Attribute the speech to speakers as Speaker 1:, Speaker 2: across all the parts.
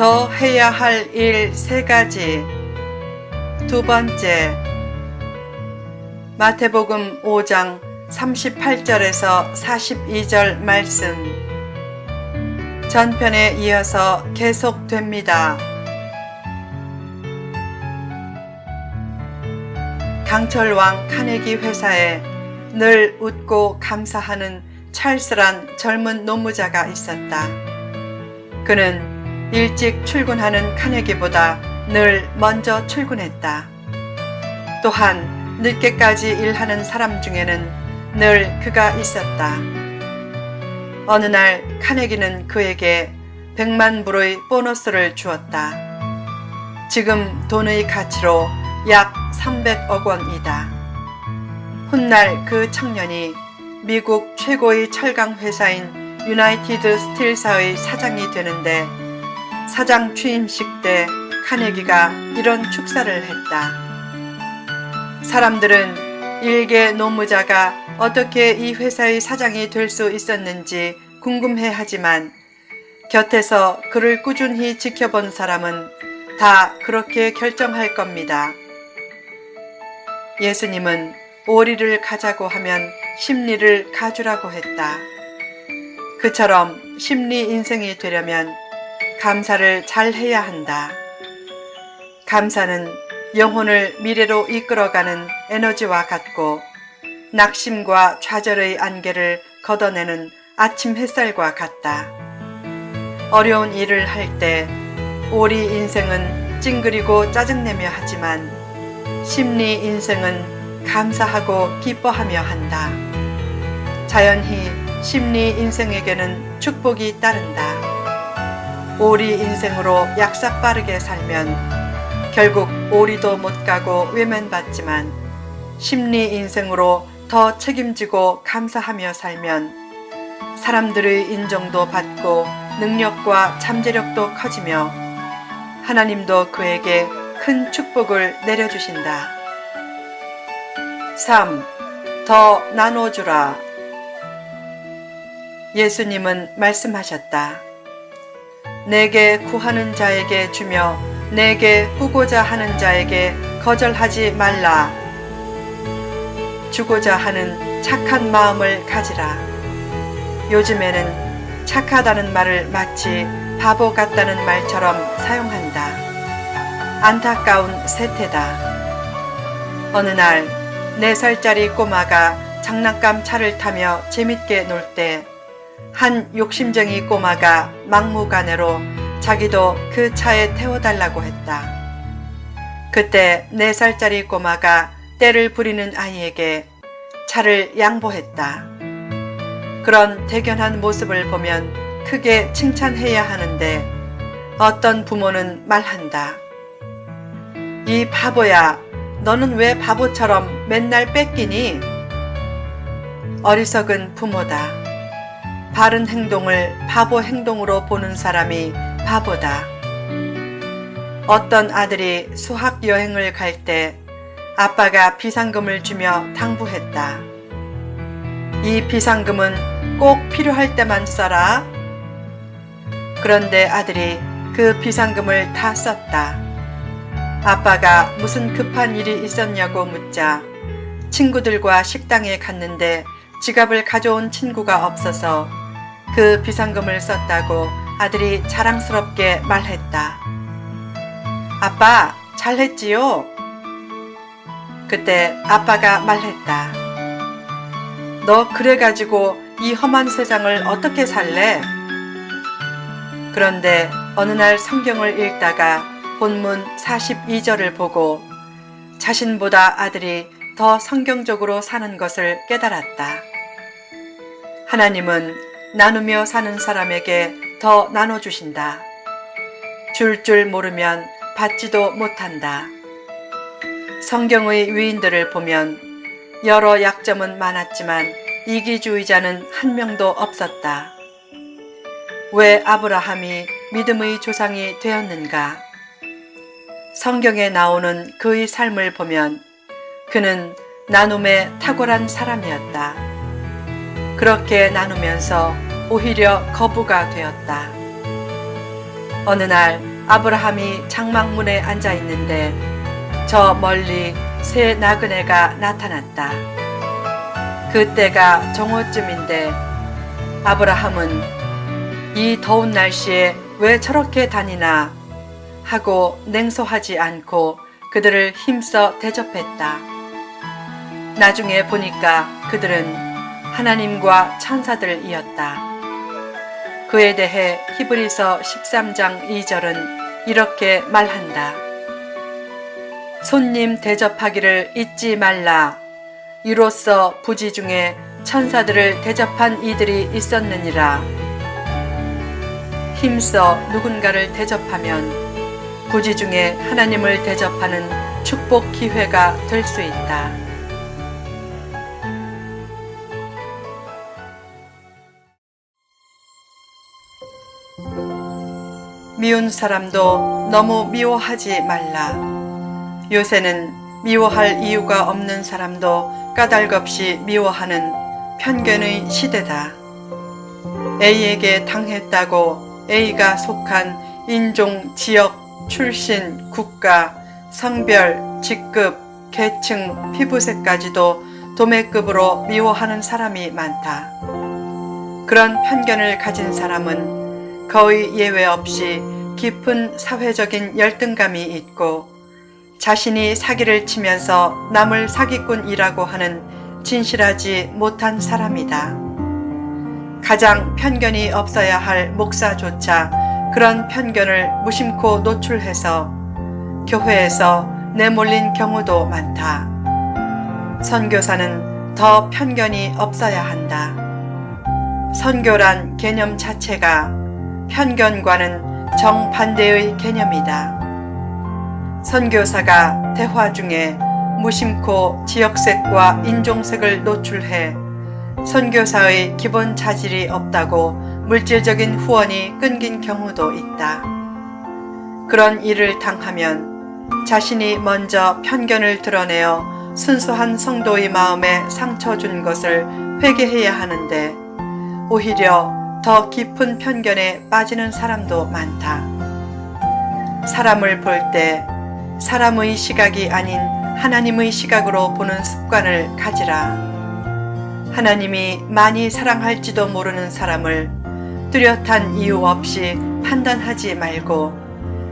Speaker 1: 더 해야 할 일 3가지. 두 번째, 마태복음 5장 38절에서 42절 말씀. 전편에 이어서 계속됩니다. 강철왕 카네기 회사에 늘 웃고 감사하는 찰스란 젊은 노무자가 있었다. 그는 일찍 출근하는 카네기보다 늘 먼저 출근했다. 또한 늦게까지 일하는 사람 중에는 늘 그가 있었다. 어느 날 카네기는 그에게 100만 불의 보너스를 주었다. 지금 돈의 가치로 약 300억 원이다. 훗날 그 청년이 미국 최고의 철강 회사인 유나이티드 스틸사의 사장이 되는데, 사장 취임식 때 카네기가 이런 축사를 했다. 사람들은 일개 노무자가 어떻게 이 회사의 사장이 될 수 있었는지 궁금해하지만, 곁에서 그를 꾸준히 지켜본 사람은 다 그렇게 결정할 겁니다. 예수님은 오리를 가자고 하면 심리를 가주라고 했다. 그처럼 심리 인생이 되려면 감사를 잘 해야 한다. 감사는 영혼을 미래로 이끌어가는 에너지와 같고, 낙심과 좌절의 안개를 걷어내는 아침 햇살과 같다. 어려운 일을 할 때 오리 인생은 찡그리고 짜증내며 하지만, 심리 인생은 감사하고 기뻐하며 한다. 자연히 심리 인생에게는 축복이 따른다. 오리 인생으로 약삭 빠르게 살면 결국 오리도 못 가고 외면받지만, 심리 인생으로 더 책임지고 감사하며 살면 사람들의 인정도 받고 능력과 잠재력도 커지며 하나님도 그에게 큰 축복을 내려주신다. 3. 더 나눠주라. 예수님은 말씀하셨다. 내게 구하는 자에게 주며 내게 꾸고자 하는 자에게 거절하지 말라. 주고자 하는 착한 마음을 가지라. 요즘에는 착하다는 말을 마치 바보 같다는 말처럼 사용한다. 안타까운 세태다. 어느 날 4살짜리 꼬마가 장난감 차를 타며 재밌게 놀 때, 한 욕심쟁이 꼬마가 막무가내로 자기도 그 차에 태워달라고 했다. 그때 4살짜리 꼬마가 떼를 부리는 아이에게 차를 양보했다. 그런 대견한 모습을 보면 크게 칭찬해야 하는데, 어떤 부모는 말한다. 이 바보야, 너는 왜 바보처럼 맨날 뺏기니? 어리석은 부모다. 바른 행동을 바보 행동으로 보는 사람이 바보다. 어떤 아들이 수학 여행을 갈 때 아빠가 비상금을 주며 당부했다. 이 비상금은 꼭 필요할 때만 써라. 그런데 아들이 그 비상금을 다 썼다. 아빠가 무슨 급한 일이 있었냐고 묻자, 친구들과 식당에 갔는데 지갑을 가져온 친구가 없어서 그 비상금을 썼다고 아들이 자랑스럽게 말했다. 아빠, 잘했지요? 그때 아빠가 말했다. 너 그래가지고 이 험한 세상을 어떻게 살래? 그런데 어느 날 성경을 읽다가 본문 42절을 보고 자신보다 아들이 더 성경적으로 사는 것을 깨달았다. 하나님은 나누며 사는 사람에게 더 나눠주신다. 줄 모르면 받지도 못한다. 성경의 위인들을 보면 여러 약점은 많았지만 이기주의자는 한 명도 없었다. 왜 아브라함이 믿음의 조상이 되었는가? 성경에 나오는 그의 삶을 보면 그는 나눔에 탁월한 사람이었다. 그렇게 나누면서 오히려 거부가 되었다. 어느 날 아브라함이 장막문에 앉아 있는데 저 멀리 새 나그네가 나타났다. 그때가 정오쯤인데 아브라함은 이 더운 날씨에 왜 저렇게 다니나 하고 냉소하지 않고 그들을 힘써 대접했다. 나중에 보니까 그들은 하나님과 천사들이었다. 그에 대해 히브리서 13장 2절은 이렇게 말한다. 손님 대접하기를 잊지 말라. 이로써 부지 중에 천사들을 대접한 이들이 있었느니라. 힘써 누군가를 대접하면 부지 중에 하나님을 대접하는 축복 기회가 될 수 있다. 미운 사람도 너무 미워하지 말라. 요새는 미워할 이유가 없는 사람도 까닭없이 미워하는 편견의 시대다. A에게 당했다고 A가 속한 인종, 지역, 출신, 국가, 성별, 직급, 계층, 피부색까지도 도매급으로 미워하는 사람이 많다. 그런 편견을 가진 사람은 거의 예외 없이 깊은 사회적인 열등감이 있고 자신이 사기를 치면서 남을 사기꾼이라고 하는 진실하지 못한 사람이다. 가장 편견이 없어야 할 목사조차 그런 편견을 무심코 노출해서 교회에서 내몰린 경우도 많다. 선교사는 더 편견이 없어야 한다. 선교란 개념 자체가 편견과는 정반대의 개념이다. 선교사가 대화 중에 무심코 지역색과 인종색을 노출해 선교사의 기본 자질이 없다고 물질적인 후원이 끊긴 경우도 있다. 그런 일을 당하면 자신이 먼저 편견을 드러내어 순수한 성도의 마음에 상처 준 것을 회개해야 하는데 오히려 더 깊은 편견에 빠지는 사람도 많다. 사람을 볼 때 사람의 시각이 아닌 하나님의 시각으로 보는 습관을 가지라. 하나님이 많이 사랑할지도 모르는 사람을 뚜렷한 이유 없이 판단하지 말고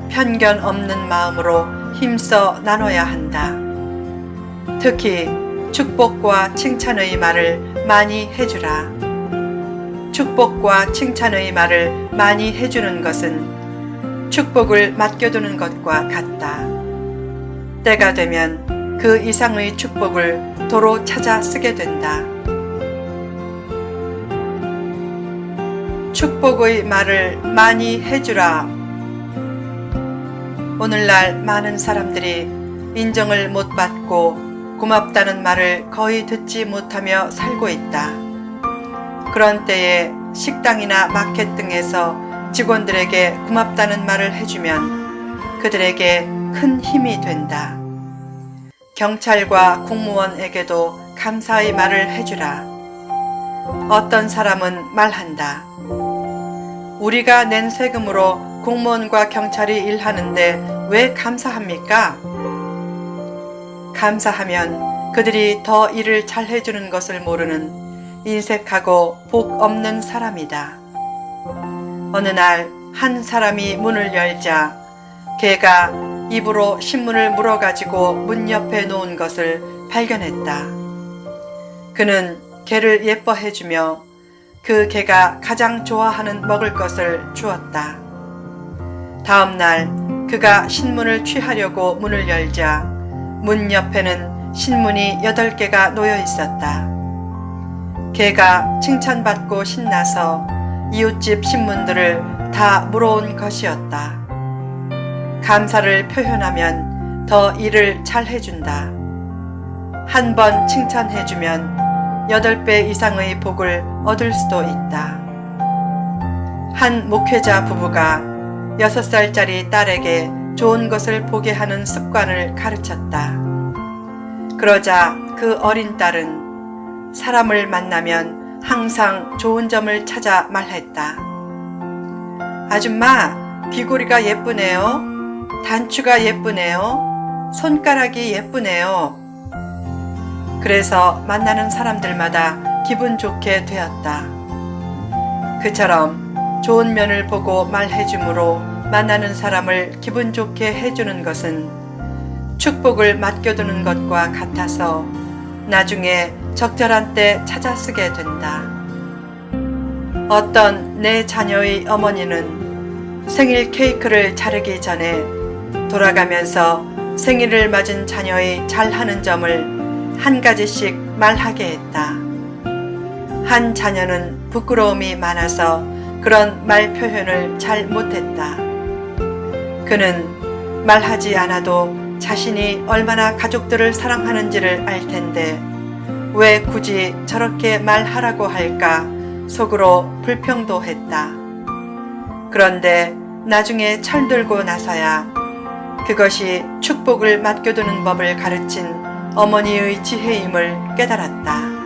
Speaker 1: 편견 없는 마음으로 힘써 나눠야 한다. 특히 축복과 칭찬의 말을 많이 해주라. 축복과 칭찬의 말을 많이 해주는 것은 축복을 맡겨두는 것과 같다. 때가 되면 그 이상의 축복을 도로 찾아 쓰게 된다. 축복의 말을 많이 해주라. 오늘날 많은 사람들이 인정을 못 받고 고맙다는 말을 거의 듣지 못하며 살고 있다. 그런 때에 식당이나 마켓 등에서 직원들에게 고맙다는 말을 해주면 그들에게 큰 힘이 된다. 경찰과 공무원에게도 감사의 말을 해주라. 어떤 사람은 말한다. 우리가 낸 세금으로 공무원과 경찰이 일하는데 왜 감사합니까? 감사하면 그들이 더 일을 잘 해주는 것을 모르는 인색하고 복 없는 사람이다. 어느 날 한 사람이 문을 열자 개가 입으로 신문을 물어가지고 문 옆에 놓은 것을 발견했다. 그는 개를 예뻐해주며 그 개가 가장 좋아하는 먹을 것을 주었다. 다음 날 그가 신문을 취하려고 문을 열자 문 옆에는 신문이 8개가 놓여 있었다. 개가 칭찬받고 신나서 이웃집 신문들을 다 물어온 것이었다. 감사를 표현하면 더 일을 잘 해준다. 한 번 칭찬해주면 8배 이상의 복을 얻을 수도 있다. 한 목회자 부부가 6살짜리 딸에게 좋은 것을 보게 하는 습관을 가르쳤다. 그러자 그 어린 딸은 사람을 만나면 항상 좋은 점을 찾아 말했다. 아줌마, 귀고리가 예쁘네요. 단추가 예쁘네요. 손가락이 예쁘네요. 그래서 만나는 사람들마다 기분 좋게 되었다. 그처럼 좋은 면을 보고 말해주므로 만나는 사람을 기분 좋게 해주는 것은 축복을 맡겨두는 것과 같아서 나중에 적절한 때 찾아 쓰게 된다. 어떤 내 자녀의 어머니는 생일 케이크를 자르기 전에 돌아가면서 생일을 맞은 자녀의 잘하는 점을 한 가지씩 말하게 했다. 한 자녀는 부끄러움이 많아서 그런 말 표현을 잘 못했다. 그는 말하지 않아도 자신이 얼마나 가족들을 사랑하는지를 알 텐데 왜 굳이 저렇게 말하라고 할까 속으로 불평도 했다. 그런데 나중에 철들고 나서야 그것이 축복을 맡겨두는 법을 가르친 어머니의 지혜임을 깨달았다.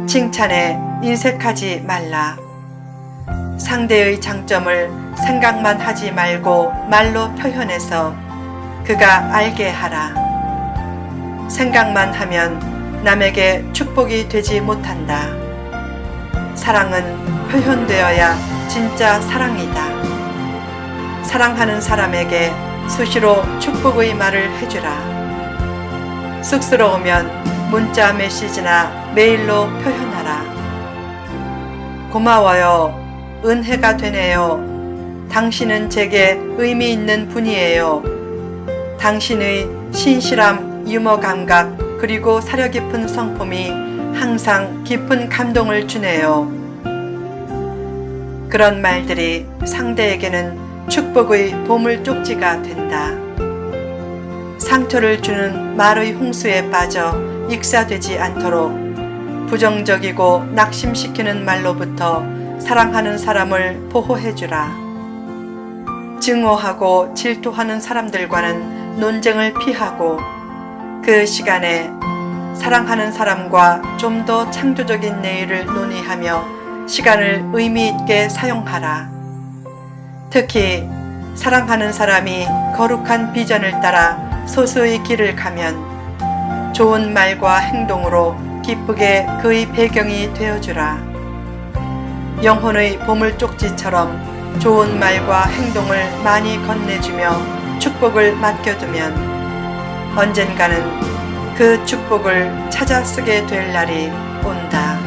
Speaker 1: 칭찬에 인색하지 말라. 상대의 장점을 생각만 하지 말고 말로 표현해서 그가 알게 하라. 생각만 하면 남에게 축복이 되지 못한다. 사랑은 표현되어야 진짜 사랑이다. 사랑하는 사람에게 수시로 축복의 말을 해주라. 쑥스러우면 문자 메시지나 메일로 표현하라. 고마워요. 은혜가 되네요. 당신은 제게 의미 있는 분이에요. 당신의 신실함, 유머 감각, 그리고 사려 깊은 성품이 항상 깊은 감동을 주네요. 그런 말들이 상대에게는 축복의 보물쪽지가 된다. 상처를 주는 말의 홍수에 빠져 익사되지 않도록 부정적이고 낙심시키는 말로부터 사랑하는 사람을 보호해주라. 증오하고 질투하는 사람들과는 논쟁을 피하고 그 시간에 사랑하는 사람과 좀 더 창조적인 내일을 논의하며 시간을 의미 있게 사용하라. 특히 사랑하는 사람이 거룩한 비전을 따라 소수의 길을 가면 좋은 말과 행동으로 기쁘게 그의 배경이 되어주라. 영혼의 보물쪽지처럼 좋은 말과 행동을 많이 건네주며 축복을 맡겨두면 언젠가는 그 축복을 찾아 쓰게 될 날이 온다.